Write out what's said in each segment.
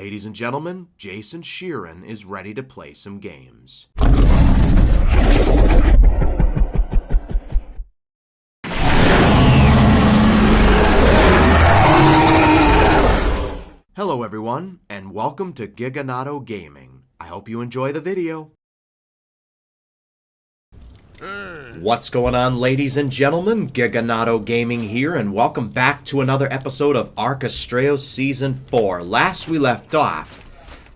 Ladies and gentlemen, Jason Sheeran is ready to play some games. Hello everyone, and welcome to Giganato Gaming. I hope you enjoy the video. What's going on, ladies and gentlemen? Giganato Gaming here, and welcome back to another episode of Astraeos Season 4. Last we left off,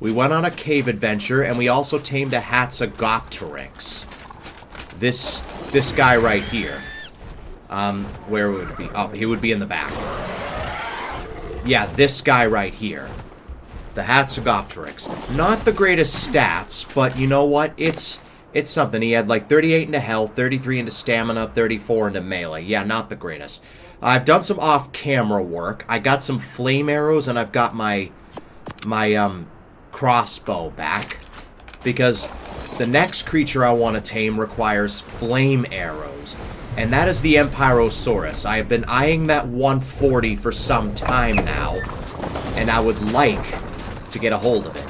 we went on a cave adventure, and we also tamed a Hatzagopteryx. This guy right here. Where would it be? Oh, he would be in the back. Yeah, this guy right here. The Hatzagopteryx. Not the greatest stats, but you know what? It's something. He had like 38 into health, 33 into stamina, 34 into melee. Yeah, not the greatest. I've done some off-camera work. I got some flame arrows, and I've got my crossbow back. Because the next creature I want to tame requires flame arrows. And that is the Empirosaurus. I have been eyeing that 140 for some time now. And I would like to get a hold of it.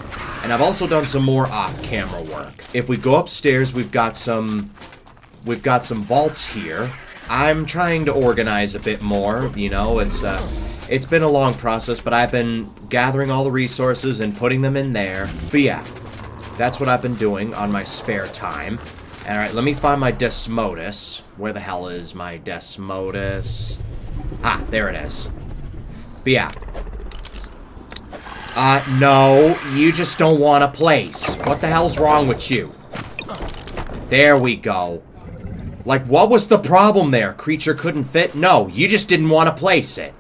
And I've also done some more off-camera work. If we go upstairs, we've got some vaults here. I'm trying to organize a bit more, you know, it's been a long process, but I've been gathering all the resources and putting them in there. But yeah, that's what I've been doing on my spare time. Alright, let me find my Desmodus. Where the hell is my Desmodus? Ah, there it is. But yeah. No, you just don't want a place. What the hell's wrong with you? There we go. Like, what was the problem there? Creature couldn't fit? No, you just didn't want to place it.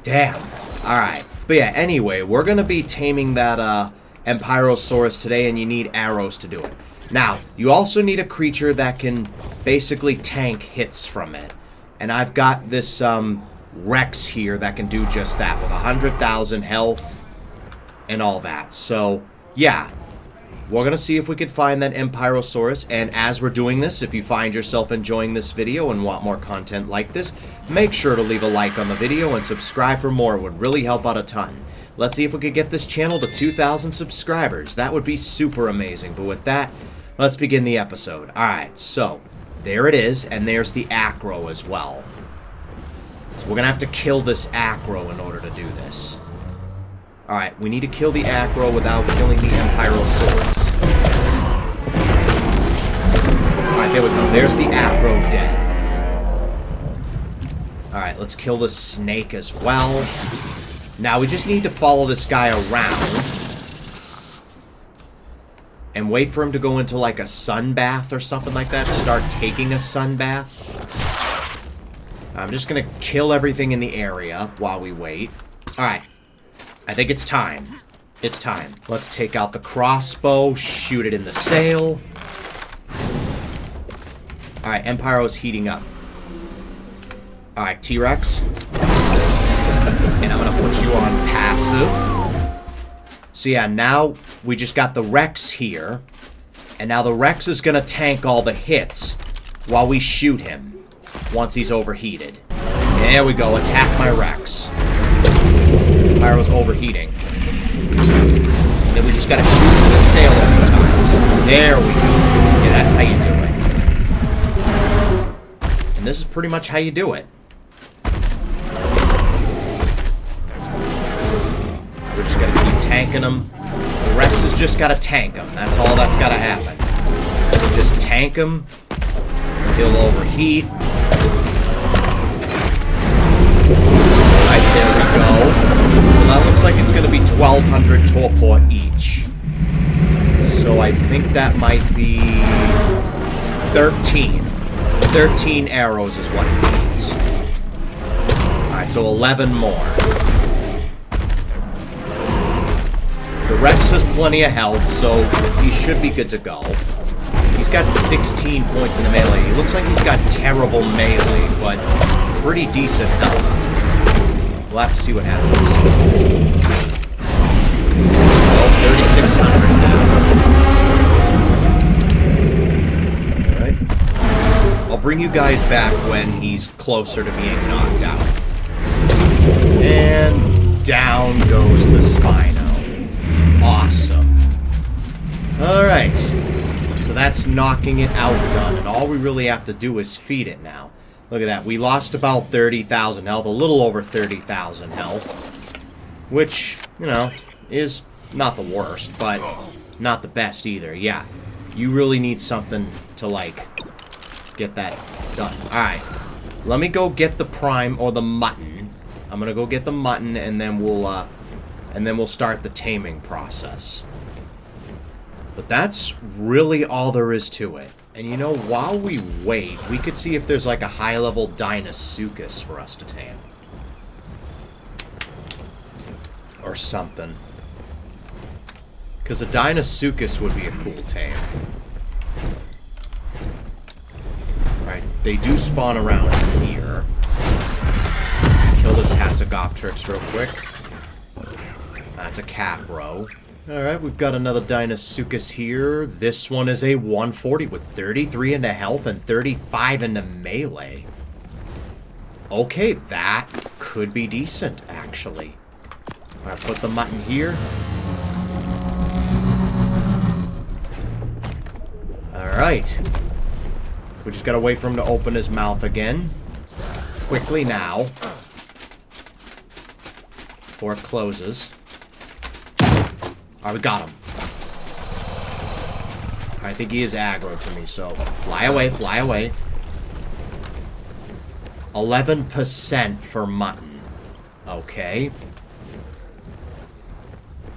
Damn. Alright. But yeah, anyway, we're gonna be taming that, Empirosaurus today, and you need arrows to do it. Now, you also need a creature that can basically tank hits from it. And I've got this, Rex here that can do just that with 100,000 health and all that. So, yeah. We're gonna see if we could find that Empirosaurus, and as we're doing this, if you find yourself enjoying this video and want more content like this, make sure to leave a like on the video and subscribe for more. It would really help out a ton. Let's see if we could get this channel to 2,000 subscribers. That would be super amazing. But with that, let's begin the episode. Alright, so, there it is, and there's the Acro as well. So we're gonna have to kill this Acro in order to do this. Alright, we need to kill the Acro without killing the Empirosaurus. Alright, there we go. There's the Acro dead. Alright, let's kill the snake as well. Now, we just need to follow this guy around. And wait for him to go into, like, a sun bath or something like that. Start taking a sun bath. I'm just gonna kill everything in the area while we wait. Alright. I think it's time. It's time. Let's take out the crossbow, shoot it in the sail. Alright, Empiro's heating up. Alright, T-Rex. And I'm gonna put you on passive. So yeah, now we just got the Rex here. And now the Rex is gonna tank all the hits while we shoot him once he's overheated. There we go, attack my Rex. Pyro's overheating. And then we just gotta shoot him with the sail a few times. There we go. Yeah, that's how you do it. And this is pretty much how you do it. We're just gotta keep tanking him. The Rex has just gotta tank him. That's all that's gotta happen. Just tank him. He'll overheat. Right, there we go. So that looks like it's going to be 1,200 torpor each. So I think that might be 13. 13 arrows is what it needs. Alright, so 11 more. The Rex has plenty of health, so he should be good to go. He's got 16 points in the melee. He looks like he's got terrible melee, but pretty decent health. We'll have to see what happens. Oh, 3,600 now. Alright. I'll bring you guys back when he's closer to being knocked out. And down goes the Spino. knocking it out done, and all we really have to do is feed it now. Look at that. We lost about 30,000 health, a little over 30,000 health, which, you know, is not the worst, but not the best either. Yeah, you really need something to, like, get that done. Alright, let me go get the prime, or the mutton. I'm gonna go get the mutton, and then we'll start the taming process. But that's really all there is to it. And you know, while we wait, we could see if there's like a high-level Deinosuchus for us to tame. Or something. Because a Deinosuchus would be a cool tame. Right, they do spawn around here. Kill this Hatzagopteryx real quick. That's a cat, bro. Alright, we've got another Deinosuchus here. This one is a 140 with 33 into health and 35 into melee. Okay, that could be decent, actually. Alright, put the mutton here. Alright. We just gotta wait for him to open his mouth again. Quickly now. Before it closes. Alright, we got him. I think he is aggro to me, so fly away, fly away. 11% for mutton. Okay.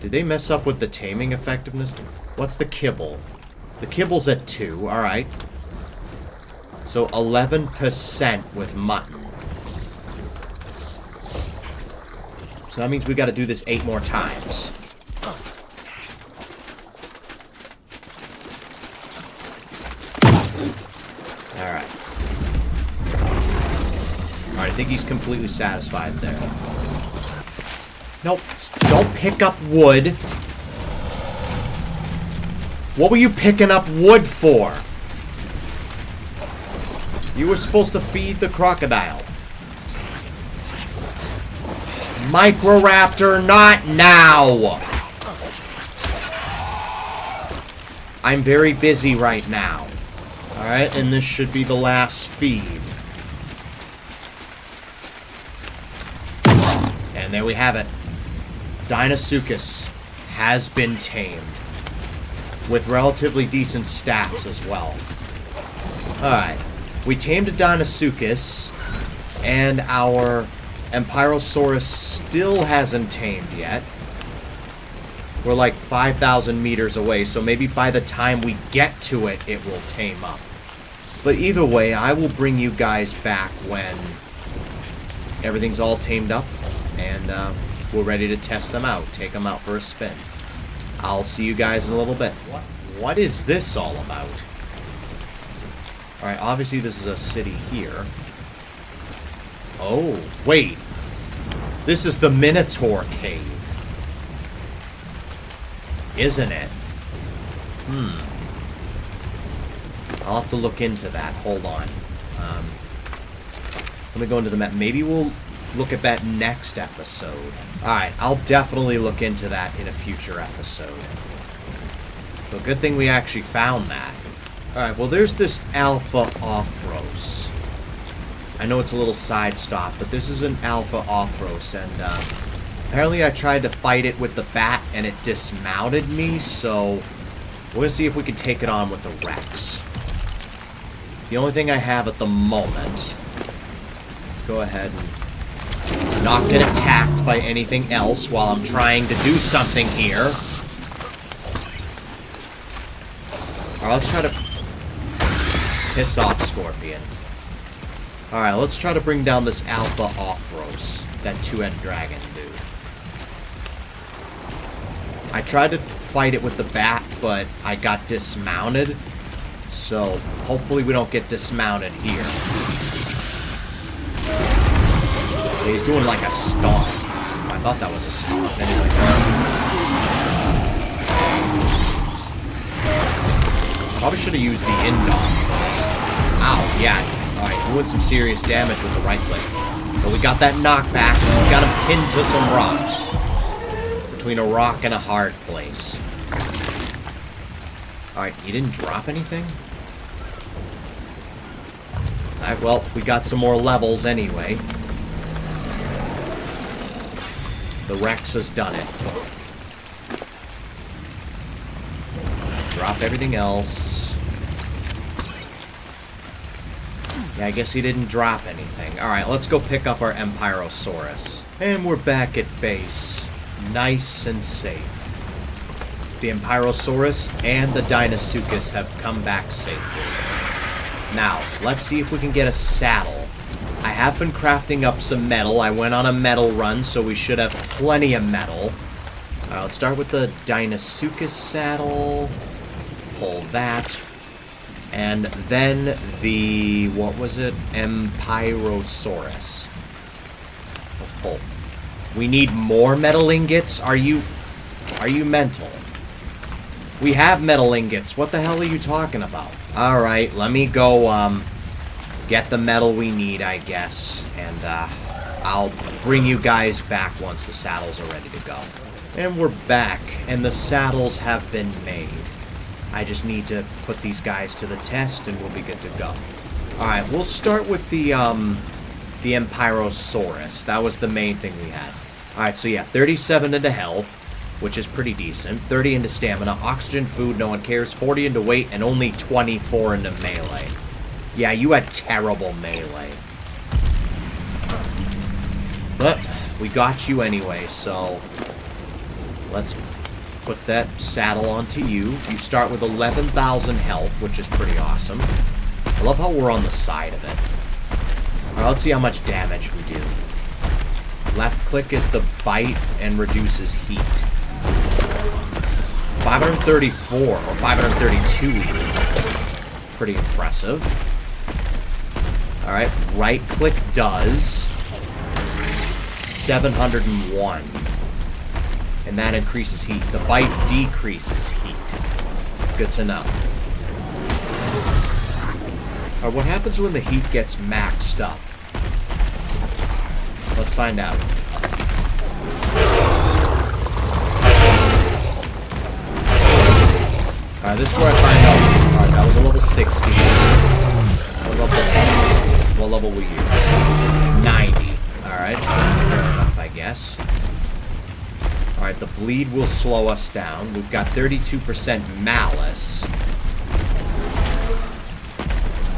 Did they mess up with the taming effectiveness? What's the kibble? The kibble's at 2, alright. So 11% with mutton. So that means we gotta do this 8 more times. Alright. Alright, I think he's completely satisfied there. Nope, don't pick up wood. What were you picking up wood for? You were supposed to feed the crocodile. Microraptor, not now! I'm very busy right now. Alright, and this should be the last feed. And there we have it. Deinosuchus has been tamed. With relatively decent stats as well. Alright. We tamed a Deinosuchus, and our Empirosaurus still hasn't tamed yet. We're like 5,000 meters away, so maybe by the time we get to it, it will tame up. But either way, I will bring you guys back when everything's all tamed up, and we're ready to test them out, take them out for a spin. I'll see you guys in a little bit. What is this all about? Alright, obviously this is a city here. Oh, wait. This is the Minotaur Cave. Isn't it? I'll have to look into that. Hold on. Let me go into the map. Maybe we'll look at that next episode. Alright, I'll definitely look into that in a future episode. So good thing we actually found that. Alright, well there's this Alpha Astraeos. I know it's a little side stop, but this is an Alpha Astraeos, and apparently I tried to fight it with the bat and it dismounted me, so we're gonna see if we can take it on with the Rex. The only thing I have at the moment. Let's go ahead and not get attacked by anything else while I'm trying to do something here. Alright, let's try to piss off Scorpion. Alright, let's try to bring down this Alpha Astraeos, that two-headed dragon dude. I tried to fight it with the bat, but I got dismounted. So, hopefully we don't get dismounted here. Okay, he's doing like a stomp. I thought that was a stomp. Anyway. Probably should have used the Indom first. Ow, yeah. Alright, doing some serious damage with the right click. But we got that knockback. We got him pinned to some rocks. Between a rock and a hard place. Alright, he didn't drop anything? Alright, well, we got some more levels anyway. The Rex has done it. Drop everything else. Yeah, I guess he didn't drop anything. Alright, let's go pick up our Empirosaurus. And we're back at base. Nice and safe. The Empirosaurus and the Deinosuchus have come back safely. Now, let's see if we can get a saddle. I have been crafting up some metal. I went on a metal run, so we should have plenty of metal. Let's start with the Deinosuchus saddle. Pull that. And then the, what was it? Empirosaurus. Let's pull. We need more metal ingots? Are you mental? We have metal ingots. What the hell are you talking about? Alright, let me go, get the metal we need, I guess. And, I'll bring you guys back once the saddles are ready to go. And we're back, and the saddles have been made. I just need to put these guys to the test, and we'll be good to go. Alright, we'll start with the Empirosaurus. That was the main thing we had. Alright, so yeah, 37 into health, which is pretty decent. 30 into stamina, oxygen, food, no one cares. 40 into weight, and only 24 into melee. Yeah, you had terrible melee. But we got you anyway, so let's put that saddle onto you. You start with 11,000 health, which is pretty awesome. I love how we're on the side of it. Alright, let's see how much damage we do. Left click is the bite and reduces heat. 534, or 532 even. Pretty impressive. Alright, right click does 701. And that increases heat. The bite decreases heat. Good to know. Alright, what happens when the heat gets maxed up? Let's find out. Alright, this is where I find out. Alright, that was a level 60. What level were you? 90. Alright, fair enough, I guess. Alright, the bleed will slow us down. We've got 32% malice.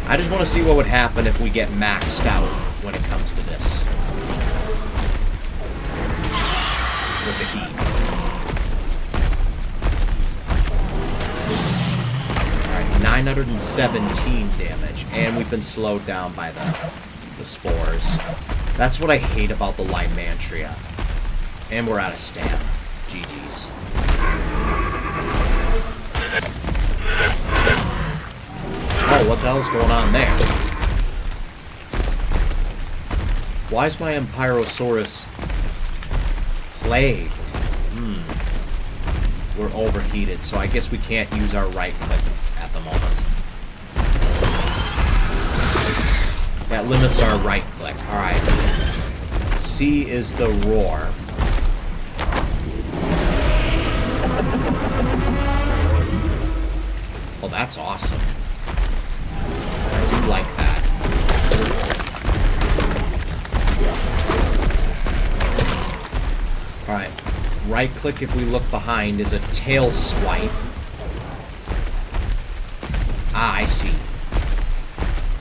I just want to see what would happen if we get maxed out when it comes to this. With the heat. Alright, 917 damage. And we've been slowed down by the spores. That's what I hate about the Lymantria. And we're out of stamina. GG's. Oh, what the hell's going on there? Why is my Empirosaurus plagued? We're overheated, so I guess we can't use our right click at the moment. That limits our right click. Alright. C is the roar. Oh, that's awesome. I do like that. Alright. Right click if we look behind is a tail swipe. Ah, I see.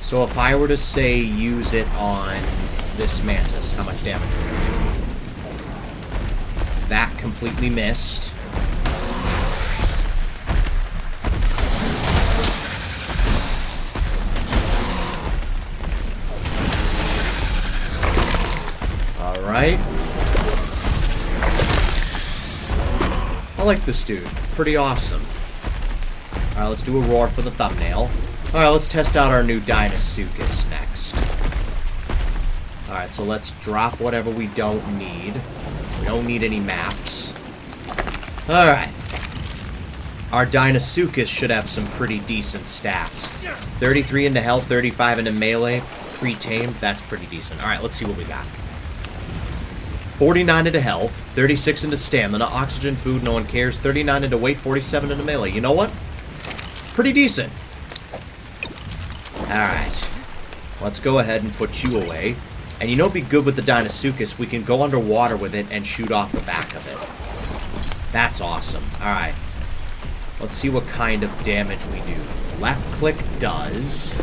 So if I were to say use it on this mantis, how much damage would it do? That completely missed. Alright. I like this dude. Pretty awesome. Alright, let's do a roar for the thumbnail. Alright, let's test out our new Deinosuchus next. Alright, so let's drop whatever we don't need. We don't need any maps. Alright. Our Deinosuchus should have some pretty decent stats. 33 into health, 35 into melee. Pre-tamed, that's pretty decent. Alright, let's see what we got. 49 into health, 36 into stamina, oxygen, food, no one cares, 39 into weight, 47 into melee. You know what? Pretty decent. Alright. Let's go ahead and put you away. And you know, be good with the Deinosuchus. We can go underwater with it and shoot off the back of it. That's awesome. Alright. Let's see what kind of damage we do. Left click does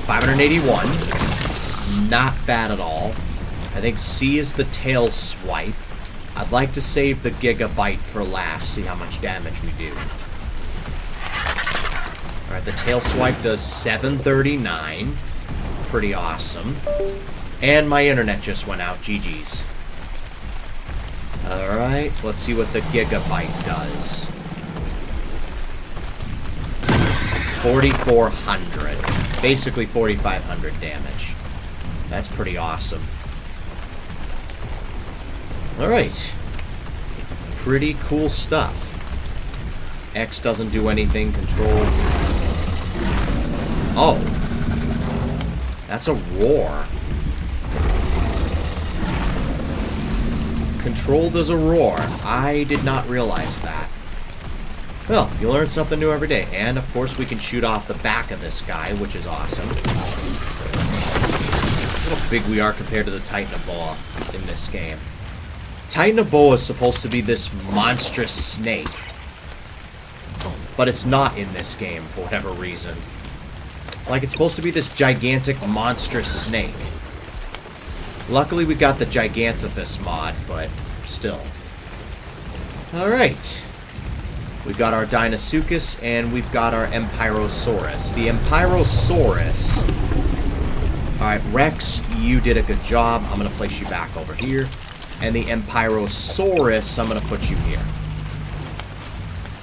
581. Not bad at all. I think C is the tail swipe. I'd like to save the Gigabyte for last. See how much damage we do. Alright, the tail swipe does 739. Pretty awesome. And my internet just went out. GG's. Alright, let's see what the Gigabyte does. 4,400. Basically 4,500 damage. That's pretty awesome. Alright. Pretty cool stuff. X doesn't do anything. Control. Oh. That's a roar. Control does a roar. I did not realize that. Well, you learn something new every day. And, of course, we can shoot off the back of this guy, which is awesome. Look how big we are compared to the Titanoboa in this game. Titanoboa is supposed to be this monstrous snake. But it's not in this game, for whatever reason. Like, it's supposed to be this gigantic, monstrous snake. Luckily, we got the Gigantifus mod, but still. Alright. We've got our Deinosuchus, and we've got our Empirosaurus. The Empirosaurus... Alright, Rex, you did a good job. I'm going to place you back over here. And the Empirosaurus, I'm going to put you here.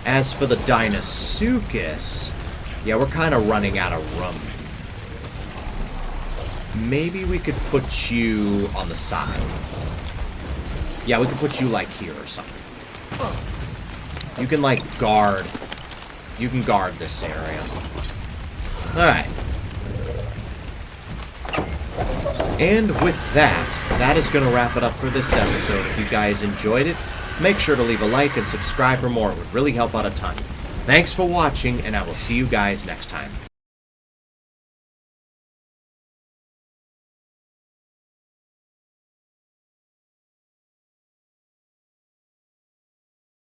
As for the Deinosuchus... Yeah, we're kind of running out of room. Maybe we could put you on the side. Yeah, we could put you, like, here or something. You can, like, guard. You can guard this area. Alright. And with that, that is going to wrap it up for this episode. If you guys enjoyed it, make sure to leave a like and subscribe for more. It would really help out a ton. Thanks for watching, and I will see you guys next time.